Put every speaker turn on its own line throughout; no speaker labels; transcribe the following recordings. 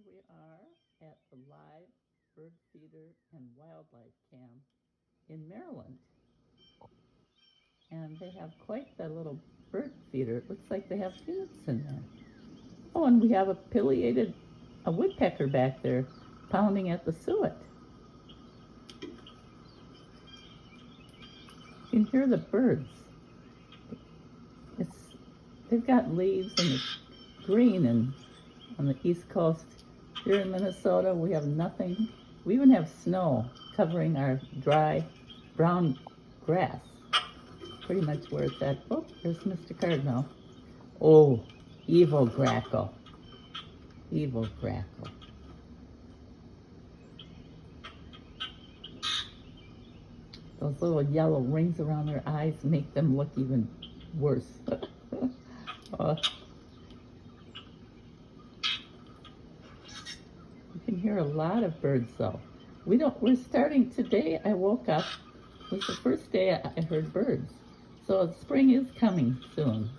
we are at the live bird feeder and wildlife cam in Maryland. And they have quite the little bird feeder. It looks like they have peanuts in there. Oh, and we have a woodpecker back there pounding at the suet. You can hear the birds. They've got leaves and it's green, and on the East Coast here in Minnesota we have nothing. We even have snow covering our dry brown grass. Pretty much where it's at. Oh, there's Mr. Cardinal. Oh, evil grackle. Evil grackle. Those little yellow rings around their eyes make them look even worse. Oh. You can hear a lot of birds though. We're starting today. I woke up, it was the first day I heard birds. So spring is coming soon.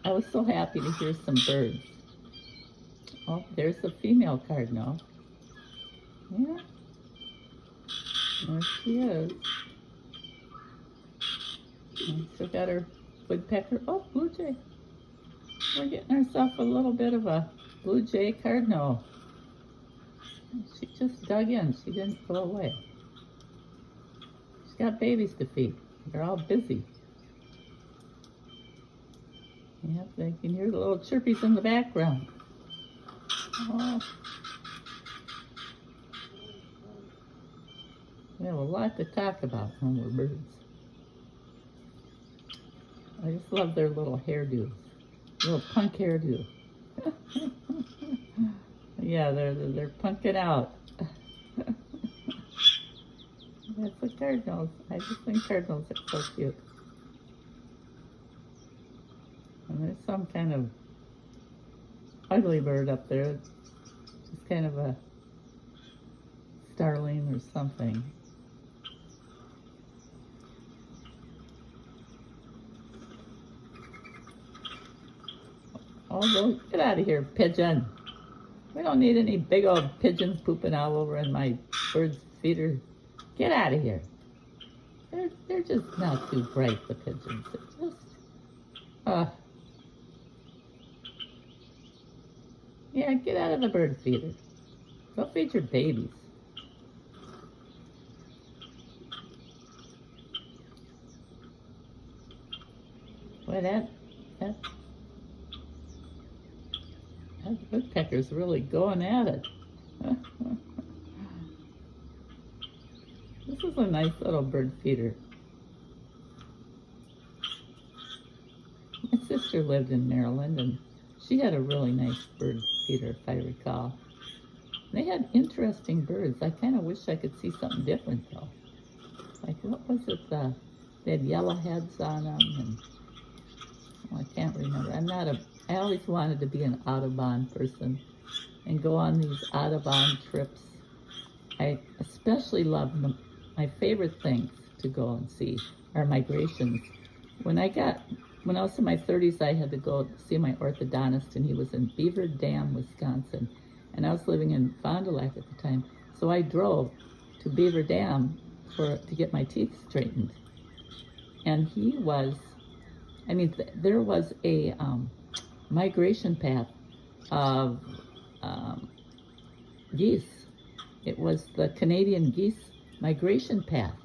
I was so happy to hear some birds. Oh, there's the female cardinal. Yeah. There she is. And still got her woodpecker. Oh, blue jay. We're getting ourselves a little bit of a blue jay cardinal. She just dug in. She didn't go away. She's got babies to feed. They're all busy. Yep, they can hear the little chirpies in the background. Oh. We have a lot to talk about when we're birds. I just love their little hairdos. Little punk hairdo. Yeah, they're punking out. That's the cardinals. I just think cardinals are so cute. And there's some kind of ugly bird up there. It's kind of a starling or something. Oh, get out of here, pigeon. We don't need any big old pigeons pooping all over in my bird's feeder. Get out of here. They're just not too bright, the pigeons. They're just, yeah, get out of the bird feeder. Go feed your babies. Boy, that woodpecker's really going at it. This is a nice little bird feeder. My sister lived in Maryland and she had a really nice bird feeder, if I recall. They had interesting birds. I kind of wish I could see something different though. Like, what was it? They had yellow heads on them, and I can't remember. I always wanted to be an Audubon person and go on these Audubon trips. I especially love my favorite things to go and see are migrations. When I was in my 30s, I had to go see my orthodontist, and he was in Beaver Dam, Wisconsin, and I was living in Fond du Lac at the time. So I drove to Beaver Dam to get my teeth straightened. And there was a migration path of geese. It was the Canadian geese migration path.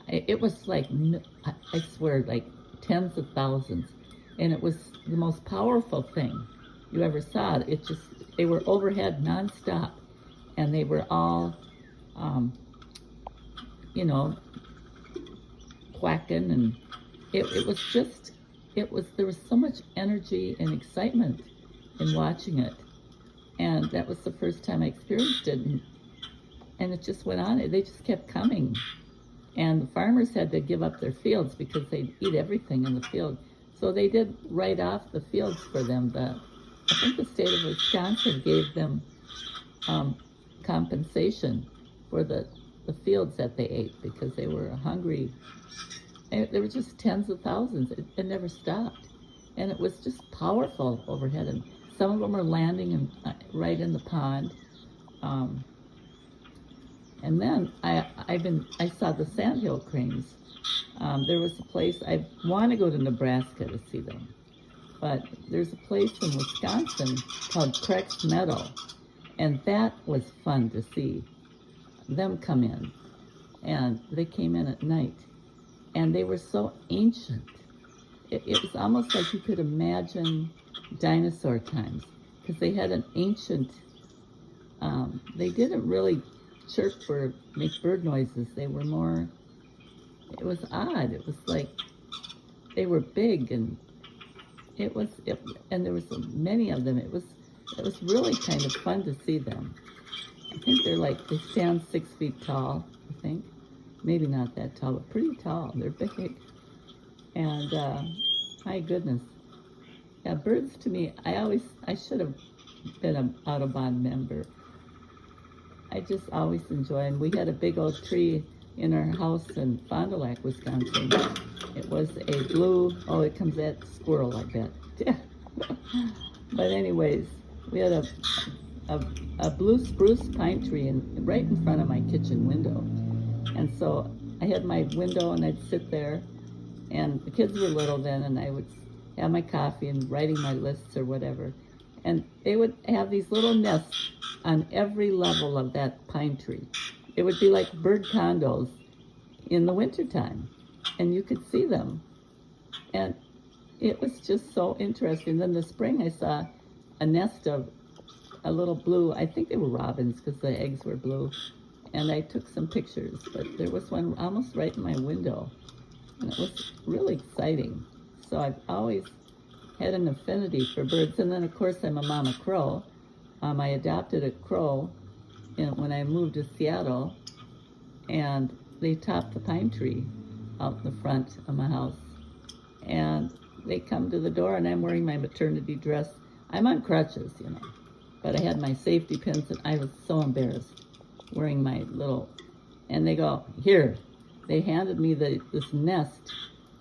It was like, I swear, like tens of thousands. And it was the most powerful thing you ever saw. They were overhead nonstop. And they were all, quacking. And there was so much energy and excitement in watching it. And that was the first time I experienced it. And it just went on. They just kept coming. And the farmers had to give up their fields because they'd eat everything in the field. So they did write off the fields for them. I think the state of Wisconsin gave them compensation for the fields that they ate because they were hungry. There were just tens of thousands. It never stopped. And it was just powerful overhead. And some of them are landing right in the pond. Um, and then I saw the sandhill cranes. There was a place, I want to go to Nebraska to see them, but there's a place in Wisconsin called Craig's Meadow, and that was fun to see them come in. And they came in at night, and they were so ancient. It was almost like you could imagine dinosaur times, because they had an ancient, they didn't really chirp or make bird noises. They were more, it was odd. It was like they were big, and and there was so many of them. It was really kind of fun to see them. I think they stand 6 feet tall, I think. Maybe not that tall, but pretty tall. They're big. And my goodness. Yeah, birds to me, I should have been an Audubon member. I just always enjoy them. We had a big old tree in our house in Fond du Lac, Wisconsin. It was a blue, oh, it comes at squirrel, I bet. But anyways, we had a blue spruce pine tree right in front of my kitchen window. And so I had my window, and I'd sit there, and the kids were little then, and I would have my coffee and writing my lists or whatever. And they would have these little nests on every level of that pine tree. It would be like bird condos in the wintertime, and you could see them. And it was just so interesting. Then the spring I saw a nest of a little blue, I think they were robins because the eggs were blue. And I took some pictures, but there was one almost right in my window. And it was really exciting. So I've always had an affinity for birds. And then, of course, I'm a mama crow. I adopted a crow when I moved to Seattle, and they topped the pine tree out in the front of my house. And they come to the door, and I'm wearing my maternity dress. I'm on crutches, but I had my safety pins, and I was so embarrassed wearing my little, and they go, here. They handed me this nest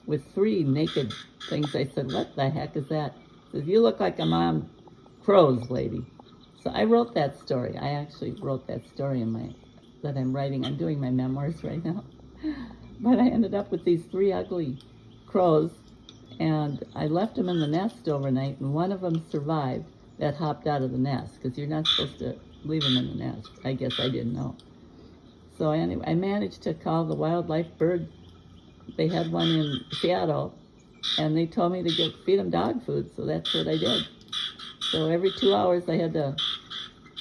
with 3 naked things. I said, what the heck is that? Says, you look like a mom crow's lady. So I wrote that story. I actually wrote that story that I'm writing. I'm doing my memoirs right now. But I ended up with these 3 ugly crows, and I left them in the nest overnight, and one of them survived that hopped out of the nest, because you're not supposed to leave them in the nest. I guess I didn't know. So anyway, I managed to call the wildlife bird. They had one in Seattle, and they told me to feed them dog food, so that's what I did. So every 2 hours I had to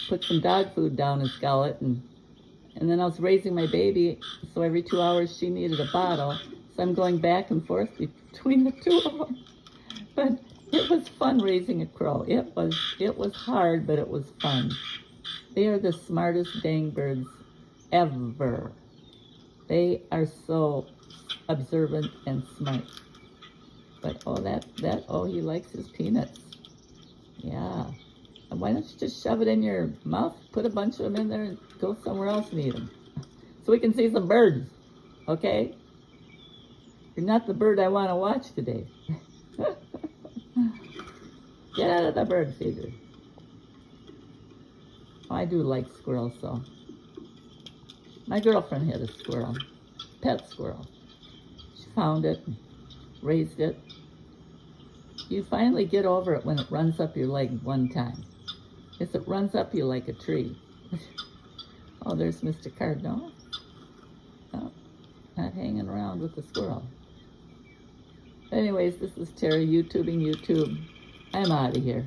put some dog food down his gullet, and then I was raising my baby, so every 2 hours she needed a bottle, so I'm going back and forth between the 2 of them. But it was fun raising a crow. It was hard, but it was fun. They are the smartest dang birds ever. They are so observant and smart. But he likes his peanuts. Yeah. And why don't you just shove it in your mouth, put a bunch of them in there, and go somewhere else and eat them? So we can see some birds, okay? You're not the bird I want to watch today. Get out of the bird feeder. Oh, I do like squirrels, though. My girlfriend had a squirrel, pet squirrel. She found it, raised it. You finally get over it when it runs up your leg one time. If it runs up you like a tree. Oh, there's Mr. Cardinal. Oh, not hanging around with the squirrel. Anyways, this is Terry, YouTubing YouTube. I'm out of here.